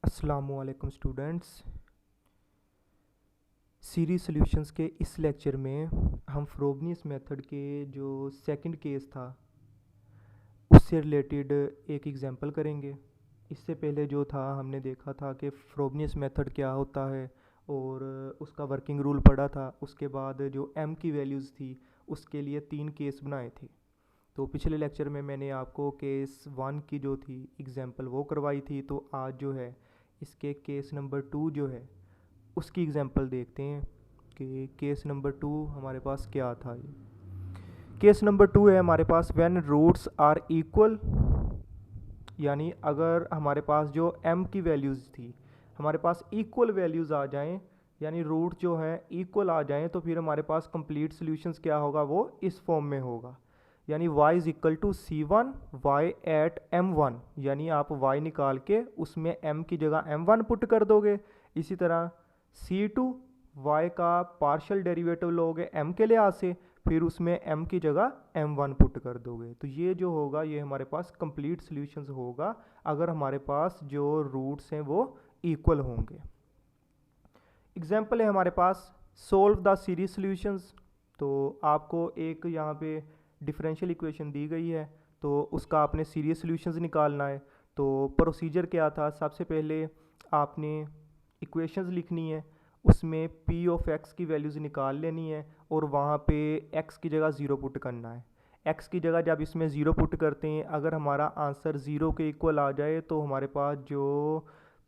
अस्सलामुअलैकुम students. Series solutions के इस लेक्चर में हम फ्रोबनियस मेथड के जो सेकंड केस था उससे रिलेटेड एक एग्जांपल करेंगे। इससे पहले जो था हमने देखा था कि फ्रोबनियस मेथड क्या होता है और उसका वर्किंग रूल पढ़ा था। उसके बाद जो एम की वैल्यूज़ थी उसके लिए 3 केस बनाए थे। तो पिछले लेक्चर में मैंने आपको केस 1 की जो थी एग्जांपल वो करवाई थी। तो आज जो है इसके केस नंबर 2 जो है उसकी एग्जांपल देखते हैं कि केस नंबर 2 हमारे पास क्या था। ये केस नंबर 2 है हमारे पास व्हेन रूट्स आर इक्वल, यानी अगर हमारे पास जो m की वैल्यूज़ थी हमारे पास इक्वल वैल्यूज़ आ जाएं, यानी रूट जो है इक्वल आ जाएं, तो फिर हमारे पास कंप्लीट सॉल्यूशंस क्या होगा, वो इस फॉर्म में होगा। यानी y is equal to c1 y at m1, यानी आप y निकाल के उसमें m की जगह m1 पुट कर दोगे। इसी तरह c2 y का पार्शियल डेरिवेटिव लोगे m के लिहाज से, फिर उसमें m की जगह m1 पुट कर दोगे। तो ये जो होगा ये हमारे पास कंप्लीट सॉल्यूशंस होगा अगर हमारे पास जो रूट्स हैं वो इक्वल होंगे। एग्जांपल है हमारे पास सोल्व द सीरीज सॉल्यूशंस। तो आपको एक यहाँ पे डिफरेंशियल इक्वेशन दी गई है, तो उसका आपने सीरीज सॉल्यूशंस निकालना है। तो प्रोसीजर क्या था, सबसे पहले आपने इक्वेशंस लिखनी है, उसमें p ऑफ x की वैल्यूज़ निकाल लेनी है और वहाँ पे x की जगह ज़ीरो पुट करना है। x की जगह जब इसमें ज़ीरो पुट करते हैं, अगर हमारा आंसर ज़ीरो के इक्वल आ जाए तो हमारे पास जो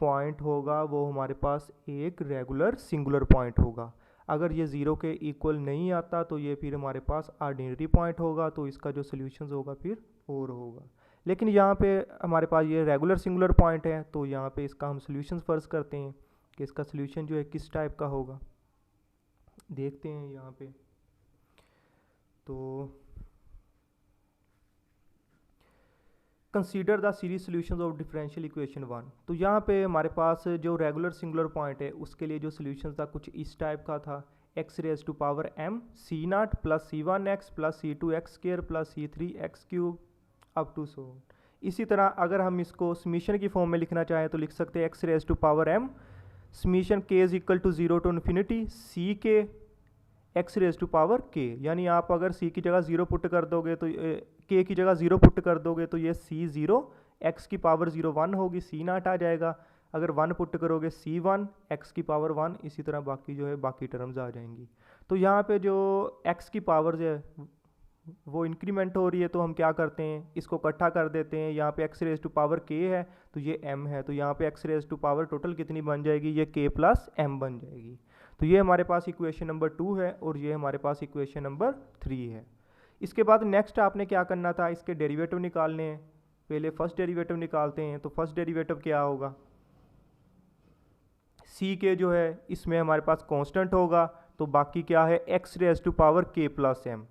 पॉइंट होगा वो हमारे पास एक रेगुलर सिंगुलर पॉइंट होगा। अगर ये ज़ीरो के इक्वल नहीं आता तो ये फिर हमारे पास आर्डिनरी पॉइंट होगा, तो इसका जो सोल्यूशन होगा फिर और होगा। लेकिन यहाँ पे हमारे पास ये रेगुलर सिंगुलर पॉइंट है, तो यहाँ पे इसका हम सोल्यूशन फर्ज करते हैं कि इसका सोल्यूशन जो है किस टाइप का होगा, देखते हैं यहाँ पे। तो consider the series solutions of differential equation 1। तो यहाँ पे हमारे पास जो रेगुलर सिंगुलर पॉइंट है उसके लिए जो सोल्यूशन था कुछ इस टाइप का था, x raise to power m C nought plus C one x plus C two x square plus C three x cube up to so. इसी तरह अगर हम इसको समीशन की फॉर्म में लिखना चाहें तो लिख सकते हैं x raise to power m summation k is equal to 0 to infinity C K x raise to power k। यानी आप अगर c की जगह ज़ीरो पुट कर दोगे तो k की जगह ज़ीरो पुट कर दोगे तो ये c ज़ीरो x की पावर 0 1 होगी, c नाट आ जाएगा। अगर 1 पुट करोगे c1 x की पावर 1, इसी तरह बाकी जो है बाकी टर्म्स आ जाएंगी। तो यहाँ पे जो x की पावर है वो इंक्रीमेंट हो रही है, तो हम क्या करते हैं, इसको इकट्ठा कर देते हैं। यहाँ पे x raise to power k है तो ये m है, तो यहाँ पे x raise to power total कितनी बन जाएगी, ये k प्लस m बन जाएगी। तो ये हमारे पास इक्वेशन नंबर 2 है और ये हमारे पास इक्वेशन नंबर 3 है। इसके बाद नेक्स्ट आपने क्या करना था, इसके डेरिवेटिव निकालने हैं। पहले फर्स्ट डेरिवेटिव निकालते हैं। तो फर्स्ट डेरिवेटिव क्या होगा, c के जो है इसमें हमारे पास कांस्टेंट होगा, तो बाकी क्या है x raise to power k plus m।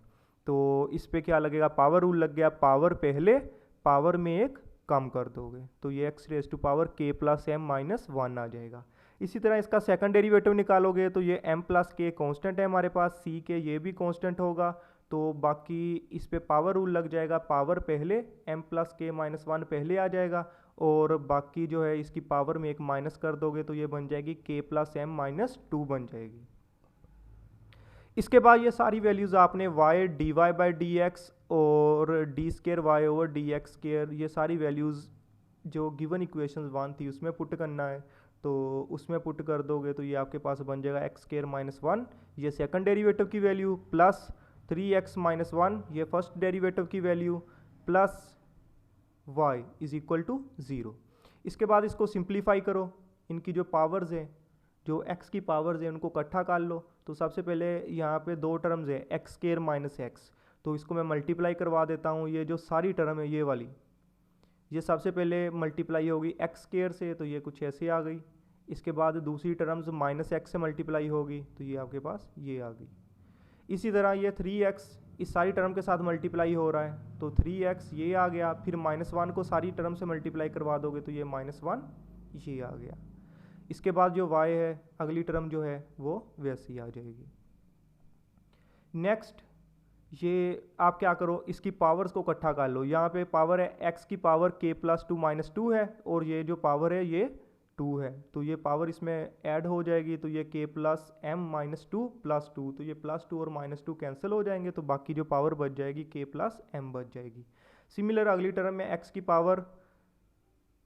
तो इस पे क्या लगेगा, पावर रूल लग गया, पावर पहले पावर में एक कम कर दोगे तो ये x raise to power k plus m minus 1 आ जाएगा। इसी तरह इसका सेकंड डेरिवेटिव निकालोगे तो ये m प्लस k कांस्टेंट है हमारे पास, c के ये भी कांस्टेंट होगा, तो बाकी इस पे पावर रूल लग जाएगा, पावर पहले m प्लस k माइनस 1 पहले आ जाएगा और बाकी जो है इसकी पावर में एक माइनस कर दोगे तो ये बन जाएगी k प्लस m माइनस 2 बन जाएगी। इसके बाद ये सारी वैल्यूज़ आपने y dy by D X और D square Y over D X square, ये सारी वैल्यूज़ जो गिवन इक्वेशन 1 थी उसमें पुट करना है। तो उसमें पुट कर दोगे तो ये आपके पास बन जाएगा एक्स स्केयर माइनस 1, ये सेकंड डेरिवेटिव की वैल्यू, प्लस 3x माइनस 1 ये फर्स्ट डेरिवेटिव की value, plus y is equal to 0। इसके बाद इसको सिंप्लीफाई करो, इनकी जो पावर्स हैं, जो x की पावर्स हैं उनको इकट्ठा कर लो। तो सबसे पहले यहाँ पे दो टर्म्स है एक्स स्केयर माइनस एक्स, तो इसको मैं मल्टीप्लाई करवा देता हूँ। ये जो सारी टर्म है ये वाली, ये सबसे पहले मल्टीप्लाई होगी एक्स स्केयर से, तो ये कुछ ऐसे आ गई। इसके बाद दूसरी टर्म्स माइनस एक्स से मल्टीप्लाई होगी तो ये आपके पास ये आ गई। इसी तरह ये 3x इस सारी टर्म के साथ मल्टीप्लाई हो रहा है तो 3x ये आ गया, फिर माइनस 1 को सारी टर्म से मल्टीप्लाई करवा दोगे तो ये माइनस 1 ये आ गया। इसके बाद जो y है अगली टर्म जो है वो वैसी आ जाएगी। नेक्स्ट ये आप क्या करो, इसकी पावर्स को इकट्ठा कर लो। यहाँ पे पावर है x की पावर k प्लस 2 माइनस 2 है और ये जो पावर है ये टू है, तो ये पावर इसमें ऐड हो जाएगी, तो ये k plus m minus two plus two, तो ये प्लस टू और माइनस टू कैंसिल हो जाएंगे, तो बाकी जो पावर बच जाएगी k प्लस एम बच जाएगी। सिमिलर अगली टर्म में x की पावर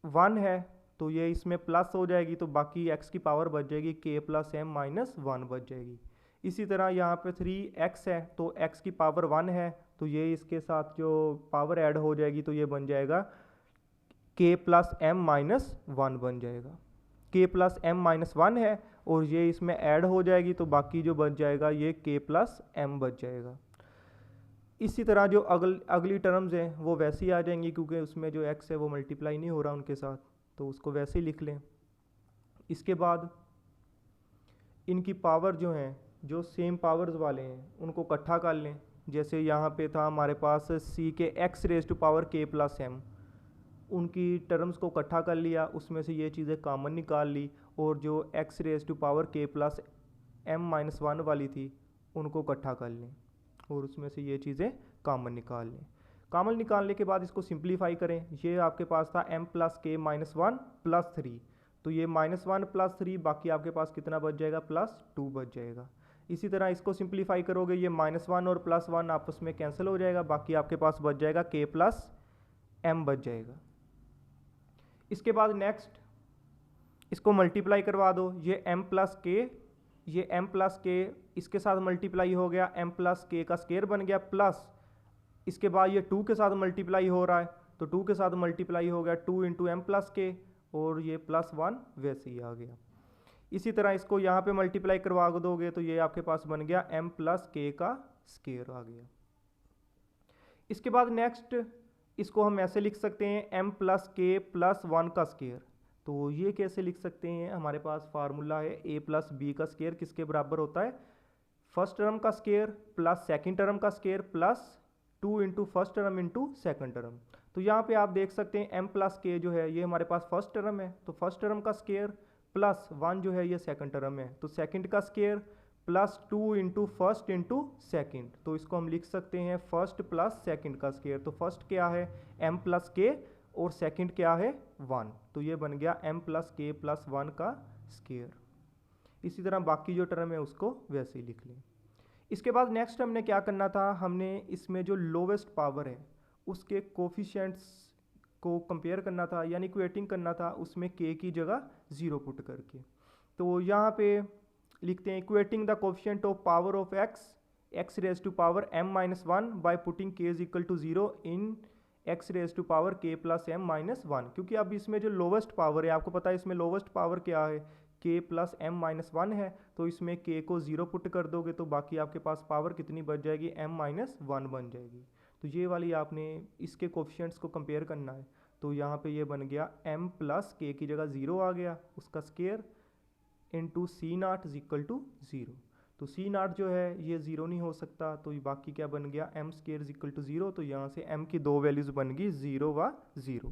1 है, तो ये इसमें प्लस हो जाएगी, तो बाकी x की पावर बच जाएगी k plus m minus one बच जाएगी। इसी तरह यहाँ पे 3x है, तो x की पावर 1 है, तो ये इसके साथ जो पावर ऐड हो जाएगी तो ये बन जाएगा k plus m minus one बन जाएगा। k plus m minus one है और ये इसमें ऐड हो जाएगी, तो बाकी जो बच जाएगा ये k प्लस एम बच जाएगा। इसी तरह जो अगली टर्म्स हैं वो वैसे ही आ जाएंगी, क्योंकि उसमें जो x है वो मल्टीप्लाई नहीं हो रहा उनके साथ, तो उसको वैसे ही लिख लें। इसके बाद इनकी पावर जो हैं, जो सेम पावर्स वाले हैं, उनको इकट्ठा कर लें। जैसे यहाँ पे था हमारे पास c के x raise to power k plus m, उनकी टर्म्स को इकट्ठा कर लिया, उसमें से ये चीज़ें कॉमन निकाल ली, और जो x raise to power k plus m minus one वाली थी उनको इकट्ठा कर लें, और उसमें से ये चीज़ें कॉमन निकाल लें। कॉमन निकालने के बाद इसको सिंप्लीफाई करें। ये आपके पास था m प्लस के माइनस वन प्लस थ्री, तो ये माइनस वन प्लस थ्री, बाकी आपके पास कितना बच जाएगा, प्लस टू बच जाएगा। इसी तरह इसको सिंप्लीफाई करोगे, ये माइनस वन और प्लस वन आपस में कैंसिल हो जाएगा, बाकी आपके पास बच जाएगा k प्लस एम बच जाएगा। इसके बाद नेक्स्ट इसको मल्टीप्लाई करवा दो, ये m प्लस के, ये m प्लस के इसके साथ मल्टीप्लाई हो गया, m प्लस के का स्केयर बन गया, प्लस इसके बाद ये 2 के साथ मल्टीप्लाई हो रहा है, तो 2 के साथ मल्टीप्लाई हो गया 2 इंटू एम प्लस के, और ये प्लस वन वैसे ही आ गया। इसी तरह इसको यहाँ पे मल्टीप्लाई करवा दोगे तो ये आपके पास बन गया m प्लस के का स्केयर आ गया। इसके बाद नेक्स्ट इसको हम ऐसे लिख सकते हैं m plus k plus one का स्केयर। तो ये कैसे लिख सकते हैं, हमारे पास फार्मूला है a प्लस बी का स्केयर किसके बराबर होता है, फर्स्ट टर्म का स्केयर प्लस सेकंड टर्म का square plus 2 into first term into second term. तो यहाँ पे आप देख सकते हैं m प्लस के जो है ये हमारे पास फर्स्ट टर्म है, तो फर्स्ट टर्म का स्केयर प्लस वन जो है ये सेकंड टर्म है, तो सेकंड का square plus 2 into first into second, तो इसको हम लिख सकते हैं फर्स्ट प्लस सेकंड का स्केयर। तो फर्स्ट क्या है m प्लस के और सेकंड क्या है 1, तो ये बन गया m plus k plus one का स्केयर। इसी तरह बाकी जो टर्म है उसको वैसे ही लिख लें। इसके बाद नेक्स्ट हमने क्या करना था, हमने इसमें जो लोवेस्ट पावर है उसके कोफिशिएंट्स को कंपेयर करना था, यानी इक्वेटिंग करना था, उसमें k की जगह 0 पुट करके। तो यहाँ पे लिखते हैं equating the coefficient of power of x raise to power m minus one by putting k is equal to 0 in x raise to power k plus m minus one. क्योंकि अब इसमें जो लोवेस्ट पावर है, आपको पता है इसमें lowest power क्या है, k plus m minus one है, तो इसमें k को 0 पुट कर दोगे तो बाकी आपके पास पावर कितनी बच जाएगी, m माइनस वन बन जाएगी। तो ये वाली आपने इसके कोफिशिएंट्स को कंपेयर करना है। तो यहाँ पे ये बन गया m प्लस के की जगह 0 आ गया, उसका square into c naught is equal to 0। तो सी नाट जो है ये 0 नहीं हो सकता, तो बाकी क्या बन गया m square is equal to 0। तो यहाँ से m की दो वैल्यूज बन गई 0 व 0।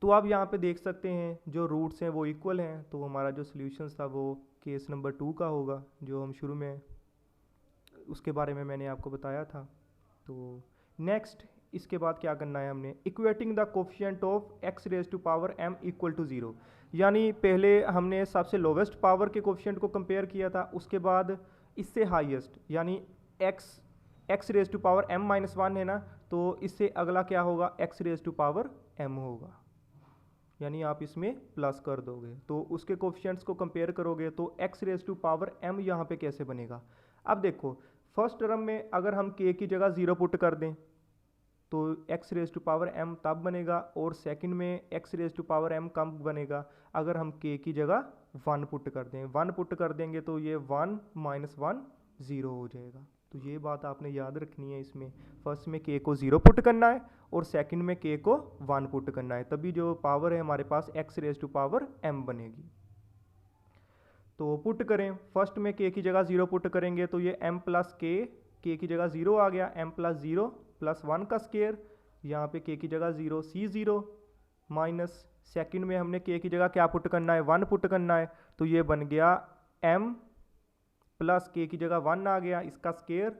तो आप यहाँ पे देख सकते हैं जो रूट्स हैं वो इक्वल हैं, तो हमारा जो सॉल्यूशंस था वो केस नंबर 2 का होगा, जो हम शुरू में उसके बारे में मैंने आपको बताया था। तो नेक्स्ट इसके बाद क्या करना है, हमने equating the coefficient of x raise to power m equal to 0, यानी पहले हमने सबसे लोवेस्ट पावर के कोफिशिएंट को कंपेयर किया था, उसके बाद इससे हाईएस्ट यानी x raise to power m minus one है ना, तो इससे अगला क्या होगा, x raise to power m होगा, यानी आप इसमें प्लस कर दोगे तो उसके कोफिशिएंट्स को कंपेयर करोगे तो x raise to power m यहाँ पे कैसे बनेगा। अब देखो फर्स्ट टर्म में अगर हम k की जगह 0 पुट कर दें तो x raise to power m तब बनेगा, और सेकंड में x raise to power m कम बनेगा अगर हम k की जगह 1 पुट कर दें। 1 पुट कर देंगे तो ये 1 माइनस 1 0 हो जाएगा। तो ये बात आपने याद रखनी है, इसमें फर्स्ट में k को 0 पुट करना है और सेकंड में k को 1 पुट करना है, तभी जो पावर है हमारे पास x raise to power m बनेगी। तो पुट करें, फर्स्ट में k की जगह 0 पुट करेंगे तो ये m प्लस k की जगह 0 आ गया, m प्लस 0 प्लस 1 का स्केयर, यहाँ पे k की जगह 0 c0 माइनस सेकंड में हमने k की जगह क्या पुट करना है, 1 पुट करना है, तो ये बन गया m प्लस k की जगह 1 आ गया, इसका स्केयर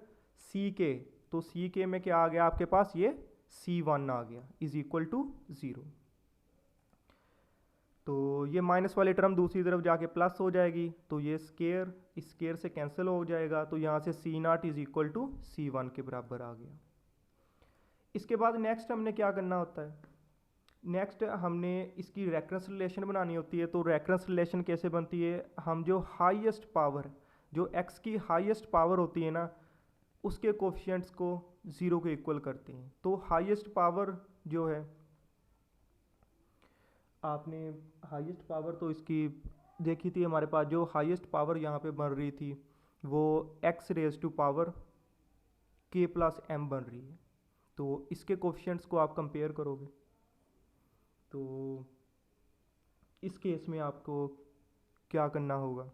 ck, तो ck में क्या आ गया आपके पास, ये c1 आ गया इज इक्वल टू 0। तो ये माइनस वाली टर्म दूसरी तरफ जाके प्लस हो जाएगी, तो ये स्केयर इस स्केयर से कैंसिल हो जाएगा, तो यहाँ से C nought is equal to C one के बराबर आ गया। इसके बाद नेक्स्ट हमने क्या करना होता है, नेक्स्ट हमने इसकी रेफरेंस रिलेशन बनानी होती है। तो रेफरेंस रिलेशन कैसे बनती है, हम जो हाईएस्ट पावर, जो एक्स की हाईएस्ट पावर होती है ना, उसके कोफिशिएंट्स को ज़ीरो के इक्वल करते हैं। तो हाईएस्ट पावर जो है, आपने हाईएस्ट पावर तो इसकी देखी थी, हमारे पास जो हाईएस्ट पावर यहाँ पे बन रही थी वो एक्स रेज टू पावर के प्लस एम बन रही है। तो इसके कोफिशिएंट्स को आप कंपेयर करोगे तो इस केस में आपको क्या करना होगा,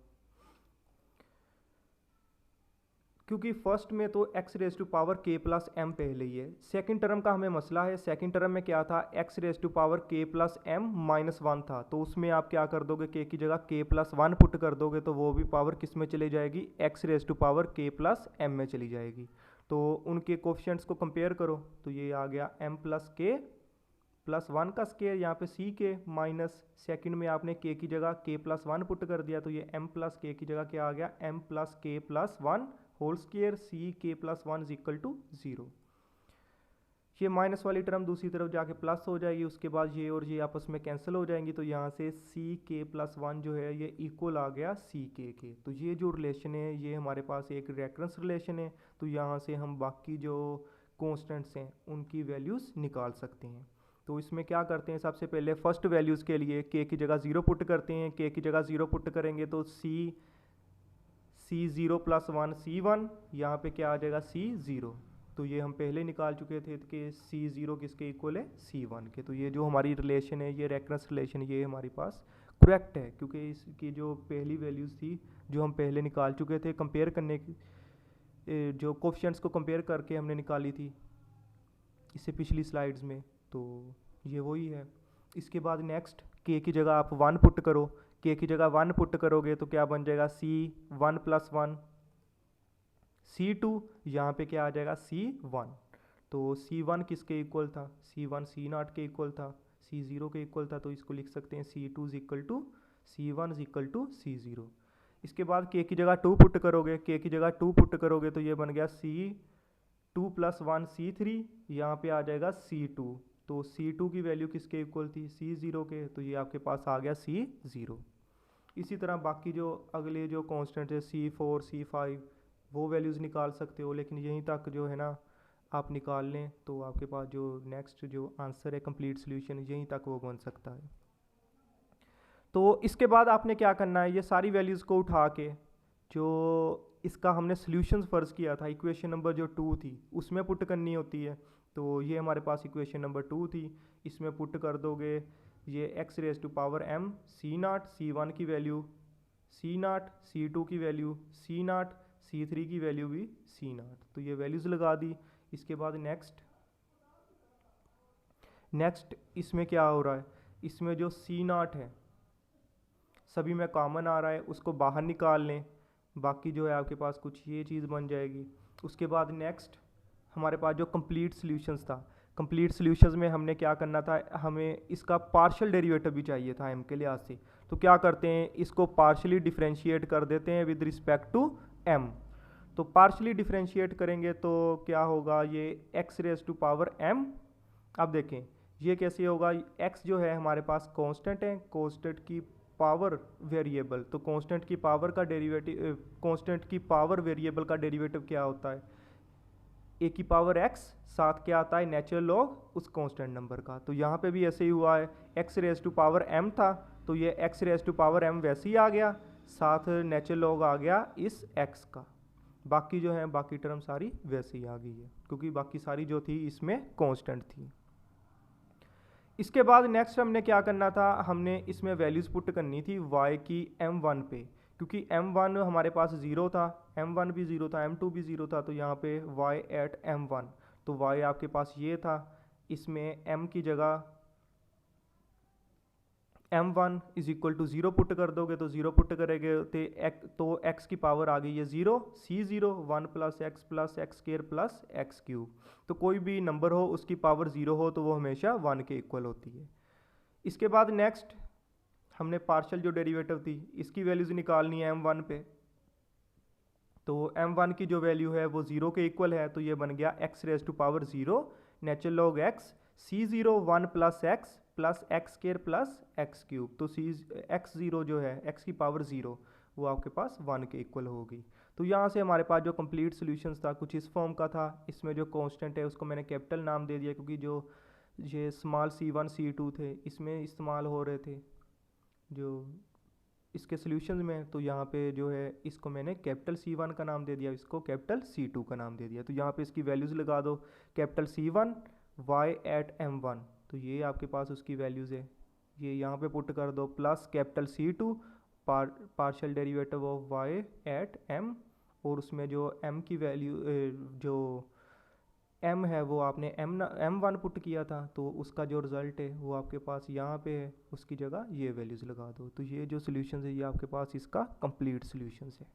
क्योंकि फर्स्ट में तो एक्स रेज टू पावर के प्लस एम पहले ही है। सेकेंड टर्म का हमें मसला है, सेकेंड टर्म में क्या था, एक्स रेज टू पावर के प्लस एम माइनस वन था। तो उसमें आप क्या कर दोगे, के की जगह के प्लस वन पुट कर दोगे, तो वो भी पावर किस में चली जाएगी, एक्स रेज टू पावर के प्लस एम में चली जाएगी। तो उनके कोफिशिएंट्स को कंपेयर करो, तो ये आ गया m plus k plus one का स्केयर, यहाँ पे सी के माइनस सेकेंड में आपने के की जगह के प्लस वन पुट कर दिया, तो ये एम प्लस के की जगह क्या आ गया, m plus k plus one whole square c k plus one is equal to zero. ये माइनस वाली टर्म दूसरी तरफ जाके प्लस हो जाएगी, उसके बाद ये और ये आपस में कैंसिल हो जाएंगी, तो यहाँ से सी के प्लस वन जो है ये इक्वल आ गया सी के। तो ये जो रिलेशन है ये हमारे पास एक रेकरेंस रिलेशन है। तो यहाँ से हम बाकी जो कॉन्स्टेंट्स हैं उनकी वैल्यूज़ निकाल सकते हैं। तो इसमें क्या करते हैं, सबसे पहले फर्स्ट वैल्यूज़ के लिए के की जगह ज़ीरो पुट करते हैं। के की जगह ज़ीरो पुट करेंगे तो सी ज़ीरो प्लस वन सी वन, यहाँ पर क्या आ जाएगा सी ज़ीरो। तो ये हम पहले निकाल चुके थे कि सी ज़ीरो किसके इक्वल है, सी वन के। तो ये जो हमारी रिलेशन है, ये रेकरेंस रिलेशन, ये हमारे पास करेक्ट है, क्योंकि इसकी जो पहली वैल्यूज़ थी जो हम पहले निकाल चुके थे कंपेयर करने की, जो कोफिशिएंट्स को कंपेयर करके हमने निकाली थी इससे पिछली स्लाइड्स में, तो ये वही है। इसके बाद नेक्स्ट के की जगह आप वन पुट करो, के की जगह वन पुट करोगे तो क्या बन जाएगा, C one plus one C two, यहाँ पे क्या आ जाएगा सी वन। तो सी वन किसके इक्वल था, सी वन सी नॉट के इक्वल था, सी ज़ीरो के इक्वल था, तो इसको लिख सकते हैं C two is equal to C one is equal to C zero. इसके बाद के की जगह टू पुट करोगे, के की जगह टू पुट करोगे तो ये बन गया C two plus one C three, यहाँ पे आ जाएगा सी टू। तो सी टू की वैल्यू किसके इक्वल थी, सी ज़ीरो के, तो ये आपके पास आ गया सी ज़ीरो। इसी तरह बाकी जो अगले जो कॉन्स्टेंट है सी फोर सी फाइव, वो वैल्यूज़ निकाल सकते हो, लेकिन यहीं तक जो है ना आप निकाल लें तो आपके पास जो नेक्स्ट जो आंसर है कंप्लीट सॉल्यूशन, यहीं तक वो बन सकता है। तो इसके बाद आपने क्या करना है, ये सारी वैल्यूज़ को उठा के जो इसका हमने सॉल्यूशंस फ़र्ज किया था, इक्वेशन नंबर जो टू थी उसमें पुट करनी होती है। तो ये हमारे पास इक्वेशन नंबर टू थी, इसमें पुट कर दोगे ये x raise to power M C nought, C one की value C nought, C two की value C nought, C three की वैल्यू भी सी नॉट। तो ये वैल्यूज़ लगा दी। इसके बाद नेक्स्ट इसमें क्या हो रहा है, इसमें जो सी नॉट है सभी में कॉमन आ रहा है, उसको बाहर निकाल लें, बाकी जो है आपके पास कुछ ये चीज़ बन जाएगी। उसके बाद नेक्स्ट हमारे पास जो कंप्लीट सॉल्यूशंस था, कंप्लीट सॉल्यूशंस में हमने क्या करना था, हमें इसका पार्शियल डेरिवेटिव भी चाहिए था एम के लिहाज से। तो क्या करते हैं, इसको पार्शियली डिफरेंशिएट कर देते हैं विद रिस्पेक्ट टू एम। तो पार्शियली डिफरेंशिएट करेंगे तो क्या होगा, ये x raise to power m. अब देखें ये कैसे होगा, एक्स जो है हमारे पास कांस्टेंट है, कांस्टेंट की पावर वेरिएबल, तो कांस्टेंट की पावर का डेरिवेटिव, कांस्टेंट की पावर वेरिएबल का डेरिवेटिव क्या होता है, ए की पावर एक्स, साथ क्या आता है नेचुरल लॉग उस कांस्टेंट नंबर का। तो यहाँ पे भी ऐसे ही हुआ है, x raise to power m था तो ये x raise to power m वैसे ही आ गया, साथ नेचुरल लॉग आ गया इस एक्स का। बाकी जो है बाकी टर्म सारी वैसे ही आ गई है, क्योंकि बाकी सारी जो थी इसमें कांस्टेंट थी। इसके बाद नेक्स्ट हमने क्या करना था, हमने इसमें वैल्यूज़ पुट करनी थी y की m1 पे, क्योंकि m1 हमारे पास ज़ीरो था, m1 भी ज़ीरो था, m2 भी ज़ीरो था, तो यहाँ पे y एट m1, तो y आपके पास ये था, इसमें m की जगह m1 is equal to zero put कर दोगे, तो ज़ीरो पुट करेंगे तो x की पावर आ गई है zero, C zero one plus x square plus x cube. तो कोई भी नंबर हो उसकी पावर ज़ीरो हो तो वो हमेशा वन के इक्वल होती है। इसके बाद नेक्स्ट हमने पार्शियल जो डेरिवेटिव थी इसकी वैल्यूज़ निकालनी है m1 पे, तो m1 की जो वैल्यू है वो 0 के इक्वल है, तो ये बन गया x raise to power 0 natural log x c0 1 plus x square plus x cube. तो x0 जो है x की पावर 0 वो आपके पास 1 के इक्वल होगी। तो यहाँ से हमारे पास जो कंप्लीट सॉल्यूशंस था कुछ इस फॉर्म का था। इसमें जो कांस्टेंट है उसको मैंने कैपिटल नाम दे दिया, क्योंकि जो ये स्मॉल c1 c2 थे इसमें इस्तेमाल हो रहे थे जो इसके सॉल्यूशंस में, तो यहाँ पे जो है इसको मैंने कैपिटल C1 का नाम दे दिया, इसको कैपिटल C2 का नाम दे दिया। तो यहाँ पे इसकी वैल्यूज़ लगा दो, capital C1 y at m1, तो ये आपके पास उसकी वैल्यूज़ है, ये यहाँ पे पुट कर दो, plus capital C2 partial derivative of y at m, और उसमें जो m की वैल्यू जो m है वो आपने m1 पुट किया था, तो उसका जो रिज़ल्ट है वो आपके पास यहाँ पे है, उसकी जगह ये वैल्यूज़ लगा दो। तो ये जो सॉल्यूशन है ये आपके पास इसका कंप्लीट सॉल्यूशन है।